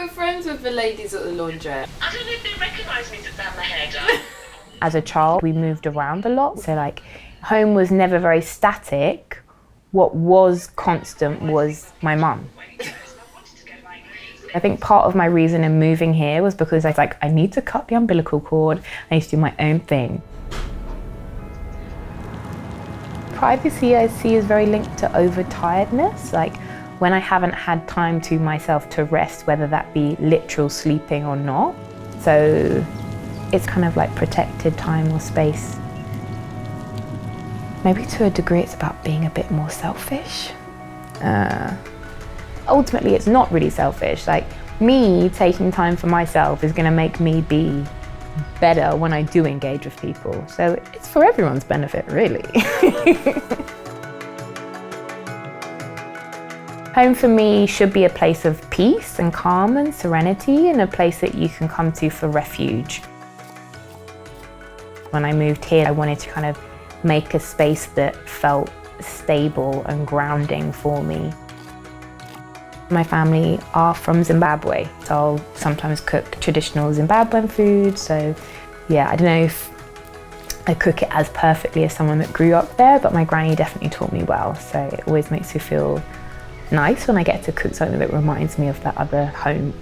were friends with the ladies at the laundrette. I don't know if they recognise me to down my hair done. As a child, we moved around a lot, so like home was never very static. What was constant was my mum. I think part of my reason in moving here was because I was like, I need to cut the umbilical cord, I need to do my own thing. Privacy I see is very linked to overtiredness, like when I haven't had time to myself to rest, whether that be literal sleeping or not. So it's kind of like protected time or space. Maybe to a degree it's about being a bit more selfish. Ultimately it's not really selfish, like me taking time for myself is going to make me be better when I do engage with people. So it's for everyone's benefit, really. Home for me should be a place of peace and calm and serenity, and a place that you can come to for refuge. When I moved here, I wanted to kind of make a space that felt stable and grounding for me. My family are from Zimbabwe, so I'll sometimes cook traditional Zimbabwean food. So yeah, I don't know if I cook it as perfectly as someone that grew up there, but my granny definitely taught me well. So it always makes me feel nice when I get to cook something that reminds me of that other home.